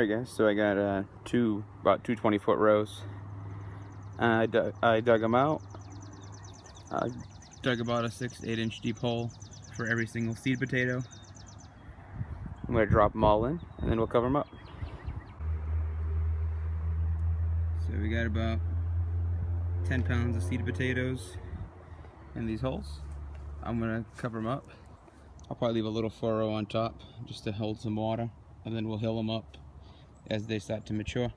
Alright guys, so I got about two 20-foot rows. I dug them out. I dug about a 6 to 8 inch deep hole for every single seed potato. I'm going to drop them all in and then we'll cover them up. So we got about 10 pounds of seed potatoes in these holes. I'm going to cover them up. I'll probably leave a little furrow on top just to hold some water, and then we'll hill them up as they start to mature.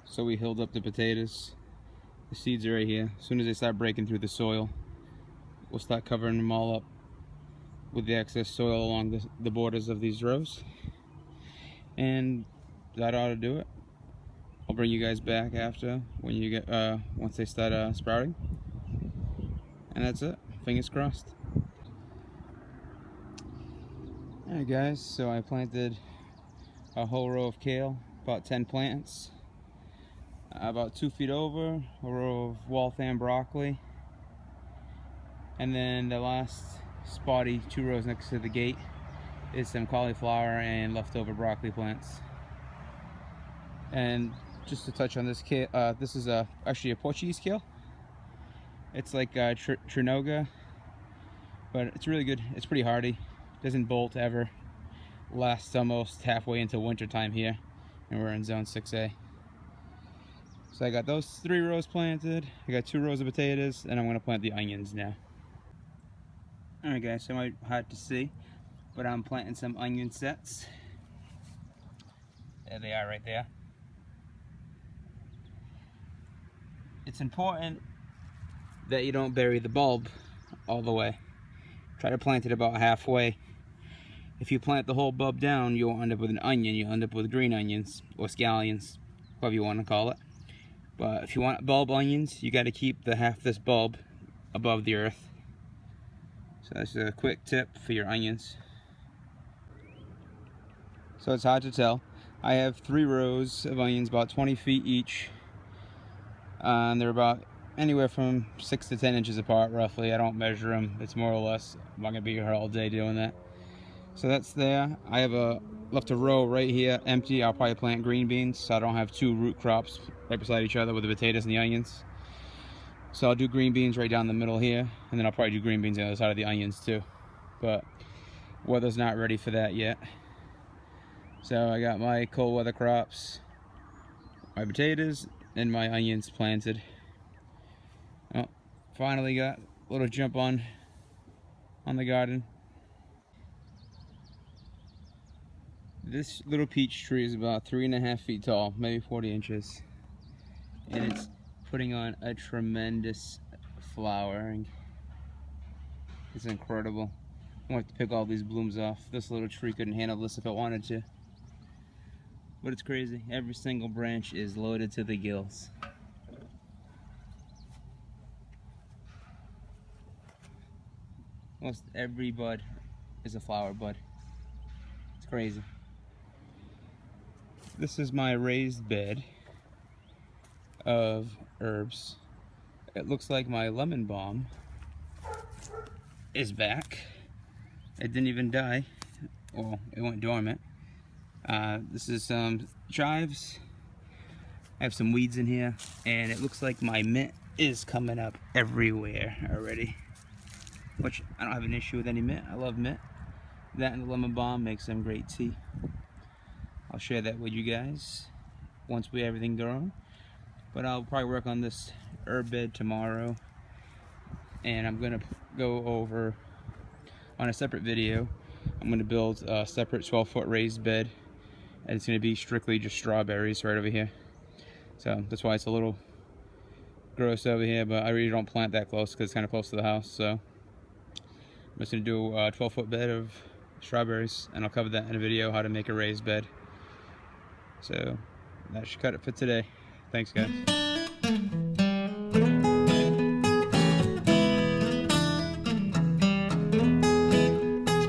So we hilled up the potatoes. The seeds are right here. As soon as they start breaking through the soil, we'll start covering them all up with the excess soil along the borders of these rows. And that ought to do it. I'll bring you guys back after when you get once they start sprouting. And that's it. Fingers crossed. Alright guys, so I planted a whole row of kale, about 10 plants. About 2 feet over, a row of Waltham broccoli. And then the last spotty 2 rows next to the gate is some cauliflower and leftover broccoli plants. And just to touch on this kale, this is actually a Portuguese kale. It's like Trinoga, but it's really good. It's pretty hardy. Doesn't bolt ever. Lasts almost halfway into winter time here, and we're in zone 6A. So I got those 3 rows planted. I got 2 rows of potatoes, and I'm going to plant the onions now. Alright guys, so it might be hard to see, but I'm planting some onion sets. There they are right there. It's important that you don't bury the bulb all the way. Try to plant it about halfway. If you plant the whole bulb down, you won't end up with an onion. You'll end up with green onions, or scallions, whatever you want to call it. But if you want bulb onions, you got to keep the half this bulb above the earth. So that's a quick tip for your onions. So it's hard to tell. I have 3 rows of onions, about 20 feet each. And they're about anywhere from 6 to 10 inches apart, roughly. I don't measure them. It's more or less. I'm not going to be here all day doing that. So that's there. I have left a row right here empty. I'll probably plant green beans, so I don't have 2 root crops right beside each other with the potatoes and the onions. So I'll do green beans right down the middle here, and then I'll probably do green beans on the other side of the onions too. But weather's not ready for that yet. So I got my cold weather crops, my potatoes, and my onions planted. Oh, finally got a little jump on the garden. This little peach tree is about 3.5 feet tall, maybe 40 inches. And it's putting on a tremendous flowering. It's incredible. I'm going to have to pick all these blooms off. This little tree couldn't handle this if it wanted to. But it's crazy. Every single branch is loaded to the gills. Almost every bud is a flower bud. It's crazy. This is my raised bed of herbs. It looks like my lemon balm is back. It didn't even die. Well, it went dormant. This is some chives. I have some weeds in here, and it looks like my mint is coming up everywhere already, which I don't have an issue with any mint. I love mint. That and the lemon balm makes some great tea. I'll share that with you guys once we have everything going. But I'll probably work on this herb bed tomorrow, and I'm gonna go over on a separate video. I'm gonna build a separate 12-foot raised bed, and it's gonna be strictly just strawberries right over here. So that's why it's a little gross over here, but I really don't plant that close because it's kind of close to the house. So I'm just gonna do a 12-foot bed of strawberries, and I'll cover that in a video, how to make a raised bed. So that should cut it for today. Thanks guys.